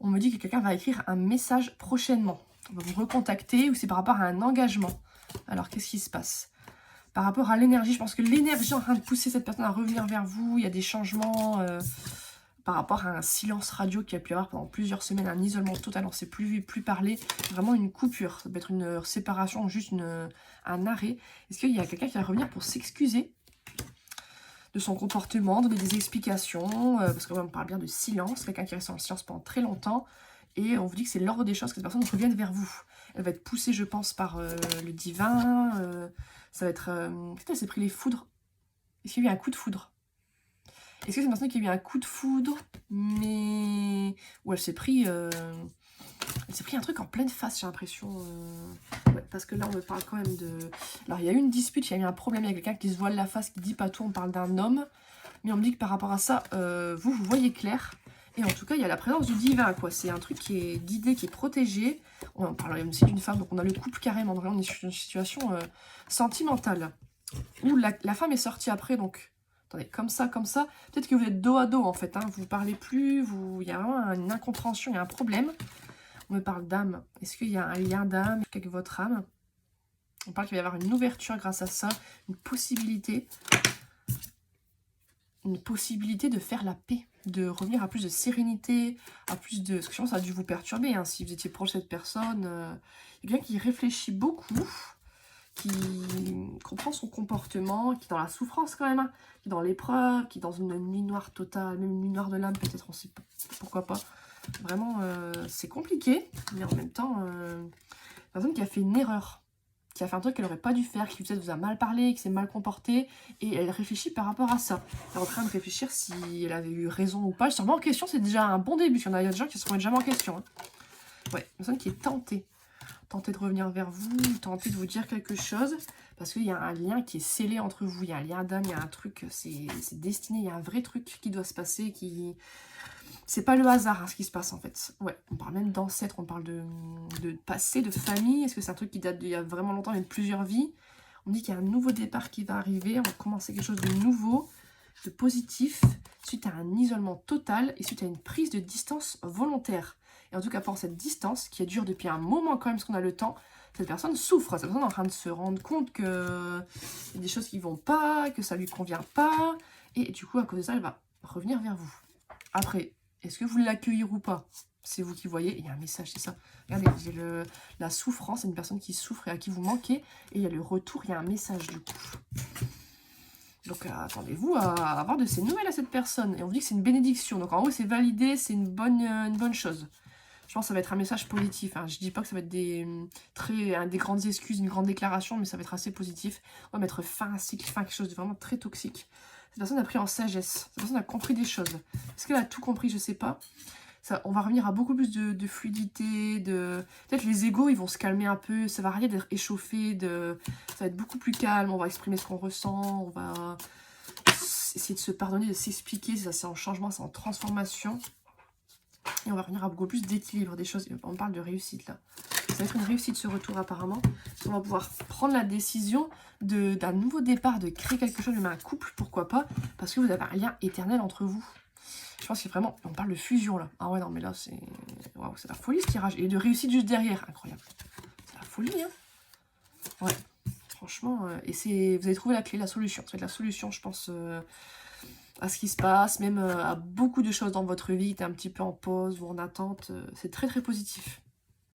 On me dit que quelqu'un va écrire un message prochainement. On va vous recontacter ou c'est par rapport à un engagement. Alors, qu'est-ce qui se passe? Par rapport à l'énergie, je pense que l'énergie est en train de pousser cette personne à revenir vers vous. Il y a des changements par rapport à un silence radio qui a pu y avoir pendant plusieurs semaines, un isolement total, on ne sait plus vu, plus parler. Vraiment une coupure, ça peut être une séparation ou juste un arrêt. Est-ce qu'il y a quelqu'un qui va revenir pour s'excuser de son comportement, donner des explications, parce qu'on parle bien de silence, quelqu'un qui reste en silence pendant très longtemps, et on vous dit que c'est l'ordre des choses, que cette personne revienne vers vous. Elle va être poussée, je pense, par le divin, ça va être... Peut-être elle s'est pris les foudres. Est-ce qu'il y a eu un coup de foudre? Est-ce que c'est une personne qui a eu un coup de foudre, mais... Ou elle s'est pris... Elle s'est pris un truc en pleine face, j'ai l'impression. Ouais, parce que là, on me parle quand même de... Alors, il y a eu une dispute, il y a eu un problème avec quelqu'un qui se voile la face, qui dit pas tout, on parle d'un homme. Mais on me dit que par rapport à ça, vous voyez clair. Et en tout cas, il y a la présence du divin, quoi. C'est un truc qui est guidé, qui est protégé. On parle aussi d'une femme, donc on a le couple carrément. Donc là, on est sur une situation sentimentale. Où la femme est sortie après, donc... Attendez, comme ça, comme ça. Peut-être que vous êtes dos à dos, en fait. Hein. Vous ne parlez plus, il y a vraiment une incompréhension, il y a un problème. On me parle d'âme. Est-ce qu'il y a un lien d'âme avec votre âme? On parle qu'il va y avoir une ouverture grâce à ça, une possibilité de faire la paix, de revenir à plus de sérénité, à plus de... Parce que je pense que ça a dû vous perturber, hein, si vous étiez proche de cette personne. Il y a quelqu'un qui réfléchit beaucoup, qui comprend son comportement, qui est dans la souffrance quand même, hein, qui est dans l'épreuve, qui est dans une nuit noire totale, même une nuit noire de l'âme peut-être, on sait pas, pourquoi pas. Vraiment, c'est compliqué, mais en même temps, une personne qui a fait une erreur, qui a fait un truc qu'elle n'aurait pas dû faire, qui peut-être vous a mal parlé, qui s'est mal comporté, et elle réfléchit par rapport à ça. Elle est en train de réfléchir si elle avait eu raison ou pas. Se remet en question, c'est déjà un bon début. Il y a des gens qui se remettent jamais en question. Hein. Ouais, une personne qui est tentée de revenir vers vous, tenter de vous dire quelque chose, parce qu'il y a un lien qui est scellé entre vous, il y a un lien d'âme, il y a un truc, c'est destiné, il y a un vrai truc qui doit se passer, qui... C'est pas le hasard hein, ce qui se passe en fait. Ouais, on parle même d'ancêtres, on parle de passé, de famille, est-ce que c'est un truc qui date d'il y a vraiment longtemps, même plusieurs vies? On dit qu'il y a un nouveau départ qui va arriver, on va commencer quelque chose de nouveau, de positif, suite à un isolement total et suite à une prise de distance volontaire. Et en tout cas, pour cette distance, qui dure depuis un moment quand même, parce qu'on a le temps, cette personne souffre. Cette personne est en train de se rendre compte qu'il y a des choses qui ne vont pas, que ça ne lui convient pas. Et du coup, à cause de ça, elle va revenir vers vous. Après, est-ce que vous l'accueillir ou pas? C'est vous qui voyez. Il y a un message, c'est ça. Regardez, j'ai la souffrance, c'est une personne qui souffre et à qui vous manquez. Et il y a le retour, il y a un message du coup. Donc attendez-vous à avoir de ces nouvelles à cette personne. Et on vous dit que c'est une bénédiction. Donc en haut, c'est validé, c'est une bonne chose. Je pense que ça va être un message positif. Hein. Je dis pas que ça va être des grandes excuses, une grande déclaration, mais ça va être assez positif. On va mettre fin à un cycle, fin à quelque chose de vraiment très toxique. Cette personne a pris en sagesse. Cette personne a compris des choses. Est-ce qu'elle a tout compris? Je sais pas. Ça, on va revenir à beaucoup plus de fluidité, peut-être les égos, ils vont se calmer un peu, ça va arrêter d'être échauffé, ça va être beaucoup plus calme, on va exprimer ce qu'on ressent, on va essayer de se pardonner, de s'expliquer, ça c'est en changement, c'est en transformation. Et on va revenir à beaucoup plus d'équilibre des choses. On parle de réussite là. Ça va être une réussite ce retour apparemment. On va pouvoir prendre la décision d'un nouveau départ, de créer quelque chose, même un couple, pourquoi pas, parce que vous avez un lien éternel entre vous. Je pense que vraiment, on parle de fusion là. Ah ouais, non, mais là, c'est... Waouh, c'est la folie ce tirage. Et de réussite juste derrière. Incroyable. C'est la folie, hein. Ouais, franchement. Et vous avez trouvé la clé, la solution. Ça va être la solution, je pense, à ce qui se passe, même à beaucoup de choses dans votre vie qui étaient un petit peu en pause ou en attente. C'est très, très positif.